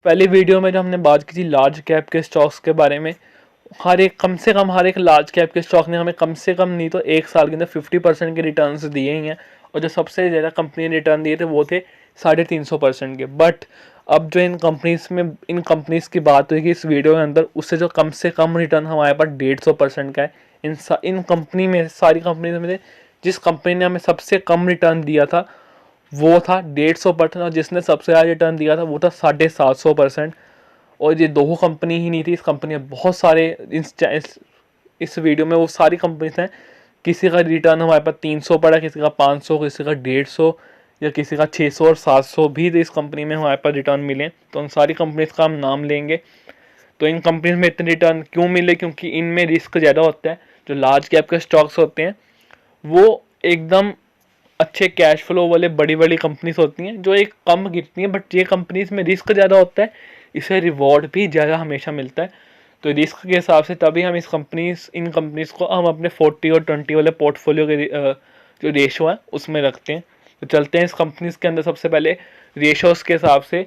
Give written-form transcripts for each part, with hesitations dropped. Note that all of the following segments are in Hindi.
पहली वीडियो में जो हमने बात की थी लार्ज कैप के स्टॉक्स के बारे में, कम से कम हर एक लार्ज कैप के स्टॉक ने हमें कम से कम नहीं तो 1 साल के अंदर 50% के रिटर्न्स दिए ही हैं। और जो सबसे ज़्यादा कंपनी ने रिटर्न दिए थे वो थे 350% के। बट अब जो इन कंपनीज़ की बात हुई कि इस वीडियो के अंदर, उससे जो कम से कम रिटर्न हमारे पास 150% का है। इन कंपनी में, सारी कंपनी में से जिस कंपनी ने हमें सबसे कम रिटर्न दिया था वो था 150%, और जिसने सबसे ज़्यादा रिटर्न दिया था वो था 750%। और ये दो कंपनी ही नहीं थी, इस कंपनी में बहुत सारे इस वीडियो में वो सारी कंपनीज हैं। किसी का रिटर्न हमारे पास 300 पड़ा, किसी का 500, किसी का 150 या किसी का 600 और 700 भी इस कंपनी में हमारे पास रिटर्न मिले। तो उन सारी कंपनीज का हम नाम लेंगे। तो इन कंपनीज में इतने रिटर्न क्यों मिले? क्योंकि इनमें रिस्क ज़्यादा होता है। जो लार्ज कैप के स्टॉक्स होते हैं वो एकदम अच्छे कैश फ्लो वाले बड़ी बड़ी कंपनीज होती हैं जो एक कम गिरती हैं, बट ये कंपनीज में रिस्क ज़्यादा होता है, इसे रिवॉर्ड भी ज़्यादा हमेशा मिलता है। तो रिस्क के हिसाब से तभी हम इन कंपनीज को हम अपने 40 और 20 वाले पोर्टफोलियो के जो रेशो है उसमें रखते हैं। तो चलते हैं इस कंपनीज के अंदर। सबसे पहले रेशोस के हिसाब से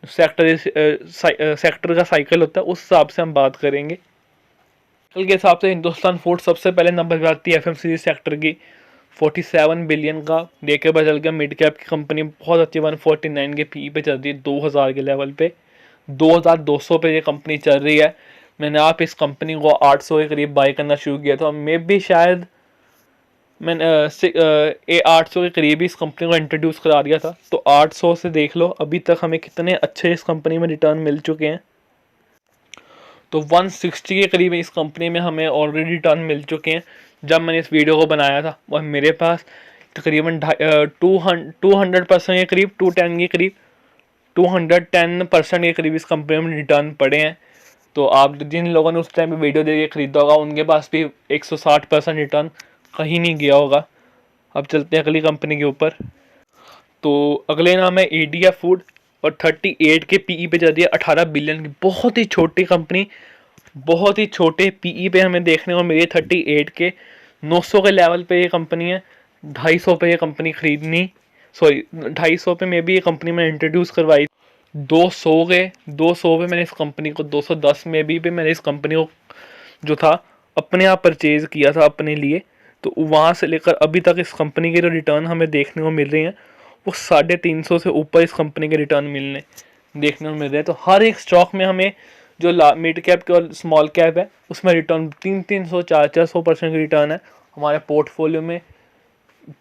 सेक्टर का साइकिल होता है, उस हिसाब से हम बात करेंगे। साइकिल के हिसाब से हिंदुस्तान फूड सबसे पहले नंबर पर आती है FMCG सेक्टर की, 47 बिलियन का देके पता चल गया। मिड कैप की कंपनी बहुत अच्छी 149 के पी पे चल रही है, 2000 के लेवल पे, 2200 पे ये कंपनी चल रही है। मैंने इस कंपनी को 800 के करीब बाई करना शुरू किया था। मे भी शायद मैंने 800 के करीब ही इस कंपनी को इंट्रोड्यूस करा दिया था। तो 800 से देख लो अभी तक हमें कितने अच्छे इस कंपनी में रिटर्न मिल चुके हैं। तो 160 के करीब इस कंपनी में हमें ऑलरेडी रिटर्न मिल चुके हैं जब मैंने इस वीडियो को बनाया था। और मेरे पास तकरीबन 200% के करीब, 210 के करीब, 210% के करीब इस कंपनी में रिटर्न पड़े हैं। तो आप जिन लोगों ने उस टाइम पे वीडियो देके ख़रीदा होगा उनके पास भी 160% रिटर्न कहीं नहीं गया होगा। अब चलते हैं अगली कंपनी के ऊपर। तो अगले नाम है ADF फूड, और 38 के PE पे चल रही है, 18 बिलियन की बहुत ही छोटी कंपनी। बहुत ही छोटे PE पे हमें देखने को मिली 38 के। 900 के लेवल पे ये कंपनी है, 250 पे ये कंपनी खरीदनी, सॉरी 250 पे मे भी ये कंपनी मैंने इंट्रोड्यूस करवाई। 200 पे मैंने इस कंपनी को, 210 में भी पे मैंने इस कंपनी को जो था अपने आप परचेज़ किया था अपने लिए। तो वहाँ से लेकर अभी तक इस कंपनी के जो रिटर्न हमें देखने को मिल रहे हैं वो 350 से ऊपर इस कंपनी के रिटर्न देखने को मिल रहे हैं। तो हर एक स्टॉक में हमें जो मिड कैप के और स्मॉल कैप है उसमें रिटर्न 300 400% की रिटर्न है। हमारे पोर्टफोलियो में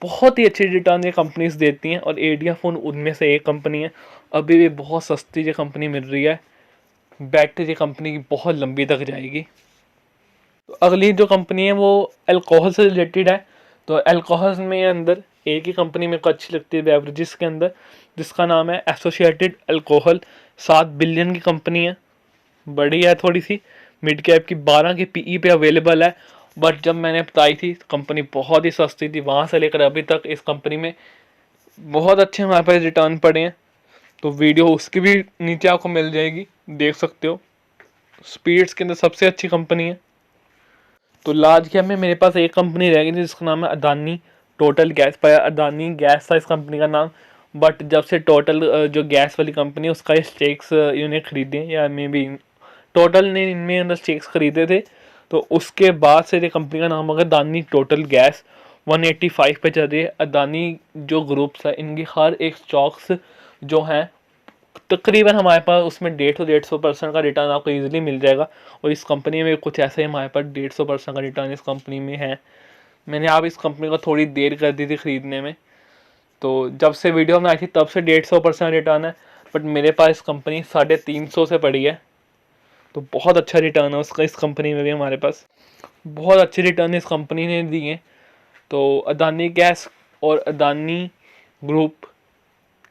बहुत ही अच्छी रिटर्न ये कंपनीज देती हैं, और ADF उनमें से एक कंपनी है। अभी भी बहुत सस्ती ये कंपनी मिल रही है, बैट ये कंपनी की बहुत लंबी तक जाएगी। तो अगली जो कंपनी है वो अल्कोहल से रिलेटेड है। तो अल्कोहल में अंदर एक ही कंपनी मेरे को अच्छी लगती है बेवरेजेस के अंदर, जिसका नाम है एसोसिएटेड अल्कोहल। 7 बिलियन की कंपनी है, बड़ी है थोड़ी सी, मिड कैप की, 12 के PE पे अवेलेबल है। बट जब मैंने बताई थी कंपनी बहुत ही सस्ती थी, वहाँ से लेकर अभी तक इस कंपनी में बहुत अच्छे हमारे पास रिटर्न पड़े हैं। तो वीडियो उसकी भी नीचे आपको मिल जाएगी, देख सकते हो। स्पीड्स के अंदर सबसे अच्छी कंपनी है। तो लार्ज कैप में मेरे पास एक कंपनी रह गई थी जिसका नाम है अदानी टोटल गैस पाया। अदानी गैस था इस कंपनी का नाम, बट जब से टोटल जो गैस वाली कंपनी है उसका स्टेक्स इन्हें खरीदे, या मे बी टोटल ने इनमें अंदर स्टेक्स खरीदे थे, तो उसके बाद से ये कंपनी का नाम होगा अदानी टोटल गैस। 185 पे चल रही है। अदानी जो ग्रुप्स है इनकी हर एक स्टॉक्स जो हैं तकरीबन हमारे पास उसमें 150% का रिटर्न आपको इजीली मिल जाएगा। और इस कंपनी में कुछ ऐसा ही हमारे पास 150% का रिटर्न इस कंपनी में है। मैंने इस कंपनी को थोड़ी देर कर दी थी ख़रीदने में, तो जब से वीडियो में आई थी तब से 150% रिटर्न है। बट मेरे पास इस कंपनी 350 से पड़ी है, तो बहुत अच्छा रिटर्न है उसका। इस कंपनी में भी हमारे पास बहुत अच्छे रिटर्न इस कंपनी ने दिए। तो अदानी गैस और अदानी ग्रुप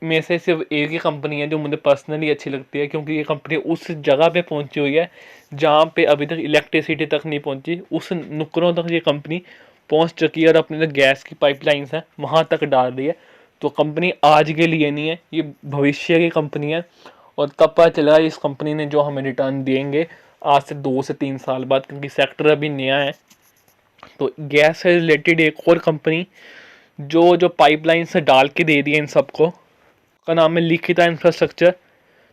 में से सिर्फ एक ही कंपनी है जो मुझे पर्सनली अच्छी लगती है, क्योंकि ये कंपनी उस जगह पे पहुंची हुई है जहाँ पे अभी तक इलेक्ट्रिसिटी तक नहीं पहुंची। उस नुक्करों तक ये कंपनी पहुंच चुकी है और अपने जो गैस की पाइपलाइंस हैं वहाँ तक डाल रही है। तो कंपनी आज के लिए नहीं है, ये भविष्य की कंपनी है। और तब पता चला इस कंपनी ने जो हमें रिटर्न देंगे आज से 2 से 3 साल बाद, क्योंकि सेक्टर अभी नया है। तो गैस से रिलेटेड एक और कंपनी जो पाइपलाइन से डाल के दे दी है इन सबको, का नाम है लिखिता इंफ्रास्ट्रक्चर।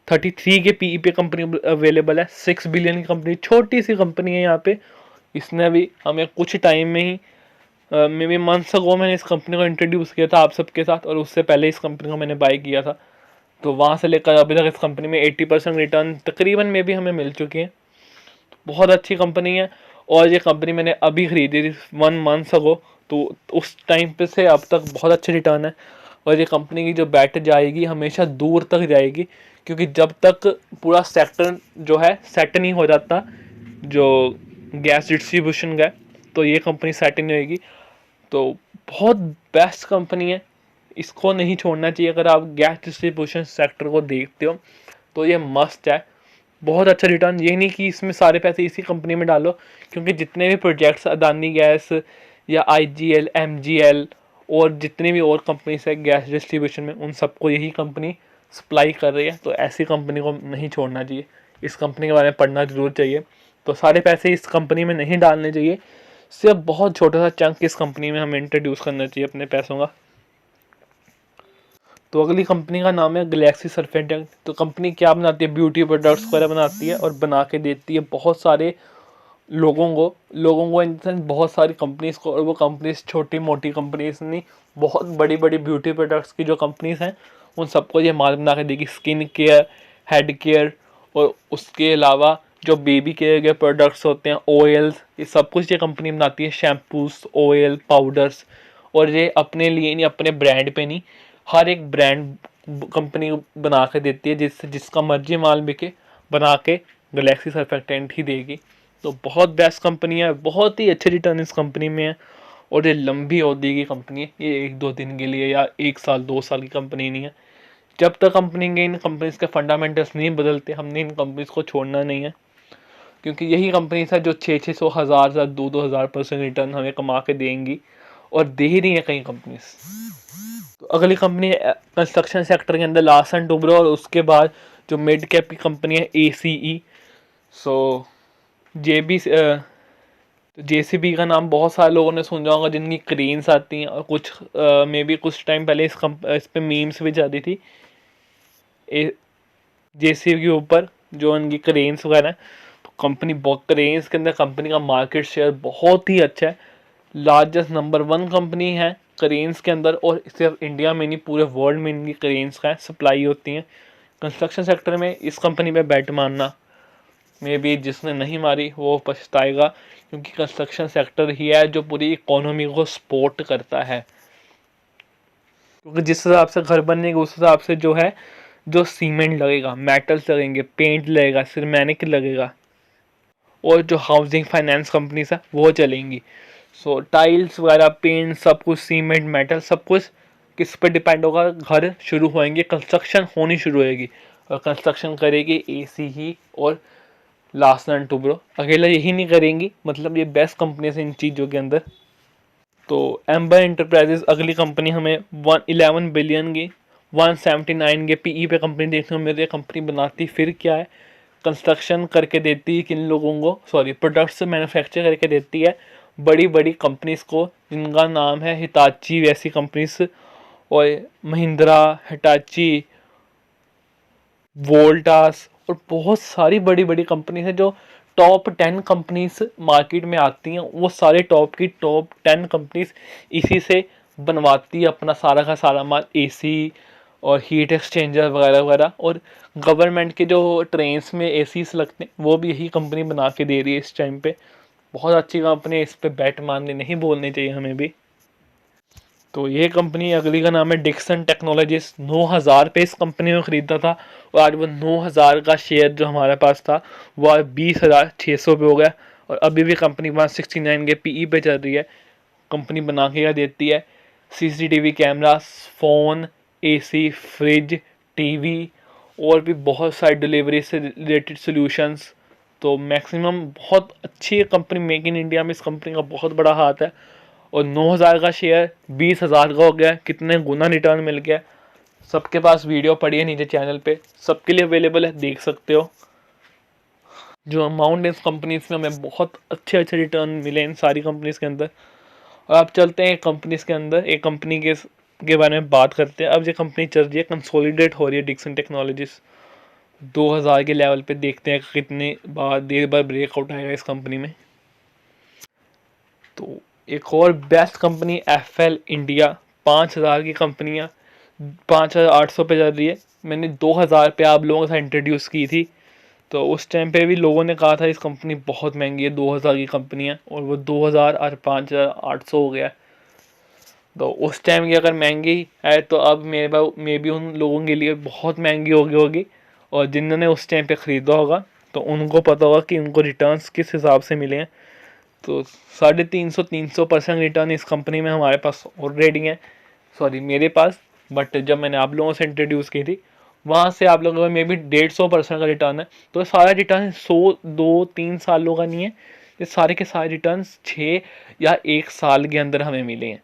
33 के पीई पे कंपनी अवेलेबल है। 6 बिलियन की कंपनी, छोटी सी कंपनी है यहाँ पे। इसने भी हमें कुछ टाइम में ही मे बी मंथ्स अगो मैंने इस कंपनी को इंट्रोड्यूस किया था आप सबके साथ, और उससे पहले इस कंपनी को मैंने बाय किया था। तो वहाँ से लेकर अभी तक इस कंपनी में 80% रिटर्न तकरीबन में भी हमें मिल चुकी है। बहुत अच्छी कंपनी है। और ये कंपनी मैंने अभी ख़रीदी थी 1 मंथ अगो, तो उस टाइम पे से अब तक बहुत अच्छे रिटर्न है। और ये कंपनी की जो बैट जाएगी हमेशा दूर तक जाएगी, क्योंकि जब तक पूरा सेक्टर जो है सेट नहीं हो जाता जो गैस डिस्ट्रीब्यूशन का, तो ये कंपनी सेट नहीं होगी। तो बहुत बेस्ट कंपनी है, इसको नहीं छोड़ना चाहिए। अगर आप गैस डिस्ट्रीब्यूशन सेक्टर को देखते हो तो ये मस्ट है। बहुत अच्छा रिटर्न, ये नहीं कि इसमें सारे पैसे इसी कंपनी में डालो, क्योंकि जितने भी प्रोजेक्ट्स अदानी गैस या IGL, MGL और जितने भी और कंपनीज है गैस डिस्ट्रीब्यूशन में, उन सबको यही कंपनी सप्लाई कर रही है। तो ऐसी कंपनी को नहीं छोड़ना चाहिए, इस कंपनी के बारे में पढ़ना जरूर चाहिए। तो सारे पैसे इस कंपनी में नहीं डालने चाहिए, सिर्फ बहुत छोटा सा चंक इस कंपनी में हमें इंट्रोड्यूस करना चाहिए अपने पैसों का। तो अगली कंपनी का नाम है गैलेक्सी सर्फेक्टेंट। तो कंपनी क्या बनाती है, ब्यूटी प्रोडक्ट्स वगैरह बनाती है और बना के देती है बहुत सारे लोगों को इन सेंस बहुत सारी कंपनीज को। और वो कंपनीज छोटी मोटी कंपनीज नहीं, बहुत बड़ी बड़ी ब्यूटी प्रोडक्ट्स की जो कंपनीज हैं उन सबको ये माल बना के देगी। स्किन केयर, हेड केयर और उसके अलावा जो बेबी केयर के प्रोडक्ट्स होते हैं, ऑयल्स, ये सब कुछ ये कंपनी बनाती है। Shampoos, oil, powders. और ये अपने लिए नहीं, अपने ब्रांड पे नहीं, हर एक ब्रांड कंपनी बना के देती है, जिसका मर्जी माल बिके बना के गैलेक्सी सर्फेक्टेंट ही देगी। तो बहुत बेस्ट कंपनी है, बहुत ही अच्छे रिटर्न इस कंपनी में है। और ये लंबी अवधि की कंपनी है, ये 1-2 दिन के लिए या 1 साल 2 साल की कंपनी नहीं है। जब तक कंपनी के इन कंपनीज के फंडामेंटल्स नहीं बदलते, हमने इन कंपनीज को छोड़ना नहीं है, क्योंकि यही कंपनीज है जो 600 हज़ार या 2-2 हज़ार % रिटर्न हमें कमा के देंगी, और दे ही रही है कई कंपनीज। तो अगली कंपनी है कंस्ट्रक्शन सेक्टर के अंदर लार्सन टुब्रो, और उसके बाद जो मिड कैप की कंपनी है ACE। सो JCB का नाम बहुत सारे लोगों ने सुना होगा, जिनकी क्रेन्स आती हैं, और कुछ मे बी कुछ टाइम पहले इस पे मीम्स भी जाती थी JCB के ऊपर, जो उनकी क्रेन्स वगैरह है। तो कंपनी क्रेन्स के अंदर कंपनी का मार्केट शेयर बहुत ही अच्छा है, लार्जेस्ट नंबर 1 कंपनी है क्रेन्स के अंदर। और सिर्फ इंडिया में नहीं, पूरे वर्ल्ड में इनकी क्रेन्स का सप्लाई होती हैं। कंस्ट्रक्शन सेक्टर में इस कंपनी पे बैट मारना, मे बी जिसने नहीं मारी वो पछताएगा, क्योंकि कंस्ट्रक्शन सेक्टर ही है जो पूरी इकोनॉमी को सपोर्ट करता है। क्योंकि जिस हिसाब से घर बनेंगे उस हिसाब से जो है, जो सीमेंट लगेगा, मेटल्स लगेंगे, पेंट लगेगा, सिरेमिक लगेगा, और जो हाउसिंग फाइनेंस कंपनीज है वो चलेंगी। सो टाइल्स वगैरह, पेंट, सब कुछ, सीमेंट, मेटल, सब कुछ किस पर डिपेंड होगा, घर शुरू होएंगे, कंस्ट्रक्शन होनी शुरू होएगी। और कंस्ट्रक्शन करेगी AC ही और लार्सन टुब्रो, अकेला यही नहीं करेंगी। मतलब ये बेस्ट कंपनी है इन चीज़ों के अंदर। तो एम्बर एंटरप्राइजेस अगली कंपनी हमें 11 बिलियन की 179 के PE पे कंपनी देखने को मिल रही है। कंपनी बनाती फिर क्या है, कंस्ट्रक्शन करके देती है किन लोगों को, सॉरी, प्रोडक्ट्स मैन्युफैक्चर करके देती है बड़ी बड़ी कंपनीज को, जिनका नाम है हिताची वैसी कंपनीज, और महिंद्रा, हिटाची, वोल्टास, और बहुत सारी बड़ी बड़ी कंपनीज हैं जो टॉप 10 कंपनीज मार्केट में आती हैं। वो सारे टॉप 10 कंपनीज इसी से बनवाती है अपना सारा का सारा माल, AC और हीट एक्सचेंजर वगैरह वगैरह। और गवर्नमेंट के जो ट्रेन्स में ACs लगते हैं वो भी यही कंपनी बना के दे रही है इस टाइम पे। बहुत अच्छी कंपनी है, इस पे बैट मारने नहीं बोलने चाहिए हमें भी। तो ये कंपनी अगली का नाम है डिक्सन टेक्नोलॉजीज। 9,000 पे इस कंपनी में ख़रीदा था, और आज वो 9,000 का शेयर जो हमारे पास था वो आज 20,600 पे हो गया। और अभी भी कंपनी 169 के PE पे चल रही है। कंपनी बना के देती है CCTV camera, phone, AC, fridge, TV और भी बहुत सारी डिलीवरी से रिलेटेड सॉल्यूशंस। तो मैक्सिमम बहुत अच्छी कंपनी, मेक इन इंडिया में इस कंपनी का बहुत बड़ा हाथ है। और 9,000 का शेयर 20,000 का हो गया, कितने गुना रिटर्न मिल गया। सबके पास वीडियो पड़ी है नीचे चैनल पे, सबके लिए अवेलेबल है, देख सकते हो। जो अमाउंट इस कंपनीज में हमें बहुत अच्छे रिटर्न मिले इन सारी कंपनीज के अंदर। और आप चलते हैं कंपनीज के अंदर, एक कंपनी के बारे में बात करते हैं। अब ये कंपनी चल रही है, कंसोलिडेट हो रही है, डिक्सन टेक्नोलॉजीज। 2000 के लेवल पे देखते हैं कितने देर बाद ब्रेकआउट आएगा इस कंपनी में। तो एक और बेस्ट कंपनी FL इंडिया, 5000 की कंपनियाँ 5800 पे चल रही है। मैंने 2000 पे आप लोगों के साथ इंट्रोड्यूस की थी, तो उस टाइम पे भी लोगों ने कहा था इस कंपनी बहुत महंगी है, 2000 की कंपनी है, और वो 2000 और 5800 हो गया। तो उस टाइम की अगर महंगी है तो अब मे भी उन लोगों के लिए बहुत महंगी हो गई होगी, और जिन्होंने उस टाइम पे ख़रीदा होगा तो उनको पता होगा कि उनको रिटर्न्स किस हिसाब से मिले हैं। तो 350-300% रिटर्न इस कंपनी में हमारे पास ऑलरेडी है, सॉरी मेरे पास, बट जब मैंने आप लोगों से इंट्रोड्यूस की थी वहाँ से आप लोगों को मे बी 150% का रिटर्न है। तो सारा रिटर्न 100-2-3 सालों का नहीं है, ये सारे के सारे रिटर्न 6 या 1 साल के अंदर हमें मिले हैं।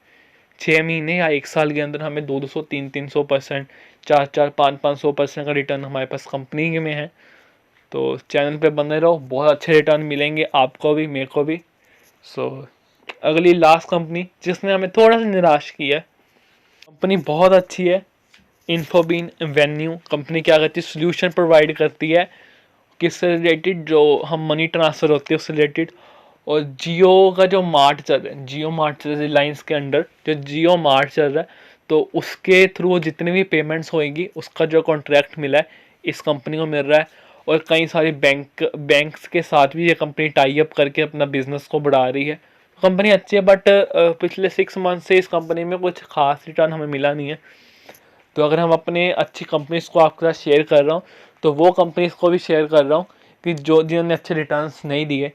6 महीने या 1 साल के अंदर हमें 200, 300%, 400, 500% का रिटर्न हमारे पास कंपनी में है। तो चैनल पे बने रहो, बहुत अच्छे रिटर्न मिलेंगे आपको भी, मेरे को भी। अगली लास्ट कंपनी जिसने हमें थोड़ा सा निराश किया है, कंपनी बहुत अच्छी है, इन्फोबीन वेन्यू कंपनी। क्या करती है, सोल्यूशन प्रोवाइड करती है किससे रिलेटेड, जो हम मनी ट्रांसफ़र होती है उससे रिलेटेड। और जियो का जो मार्ट चल रहा है, जियो मार्ट चल रहा है रिलायंस के अंडर जो जियो मार्ट चल रहा है, तो उसके थ्रू जितनी भी पेमेंट्स होएंगी उसका जो कॉन्ट्रैक्ट मिला है इस कंपनी को मिल रहा है। और कई सारी बैंक्स के साथ भी ये कंपनी टाई अप करके अपना बिजनेस को बढ़ा रही है। कंपनी अच्छी है, बट पिछले 6 मंथ से इस कंपनी में कुछ खास रिटर्न हमें मिला नहीं है। तो अगर हम अपने अच्छी कंपनीज़ को आपके साथ शेयर कर रहा हूँ, तो वो कंपनीज़ को भी शेयर कर रहा हूँ कि जो जिन्होंने अच्छे रिटर्न्स नहीं दिए।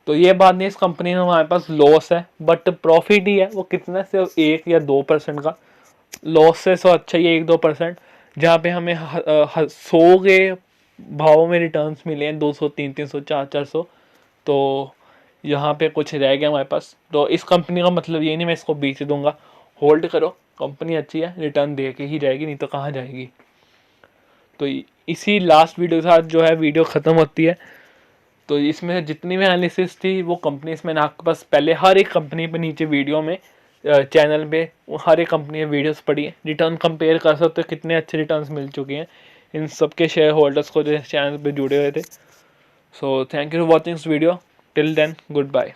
तो ये बात नहीं, इस कंपनी में हमारे पास लॉस है बट प्रॉफिट ही है, वो कितना, सिर्फ 1 या 2% का। लॉस से सो अच्छा ही 1-2%, जहाँ पे हमें 100 के भावों में रिटर्न्स मिले हैं, 200, 300, 400। तो यहाँ पे कुछ रह गया हमारे पास। तो इस कंपनी का मतलब ये नहीं मैं इसको बेच दूंगा, होल्ड करो, कंपनी अच्छी है, रिटर्न दे के ही जाएगी, नहीं तो कहाँ जाएगी। तो इसी लास्ट वीडियो के साथ जो है वीडियो ख़त्म होती है। तो इसमें जितनी भी एनालिसिस थी वो कंपनीज मैंने आपके पास पहले हर एक कंपनी पे नीचे वीडियो में चैनल पे हर एक कंपनी में वीडियोस पड़ी है, रिटर्न कंपेयर कर सकते हो कितने अच्छे रिटर्न्स मिल चुके हैं इन सबके शेयर होल्डर्स को जो चैनल पे जुड़े हुए थे। So thank you for watching this video, till then good bye.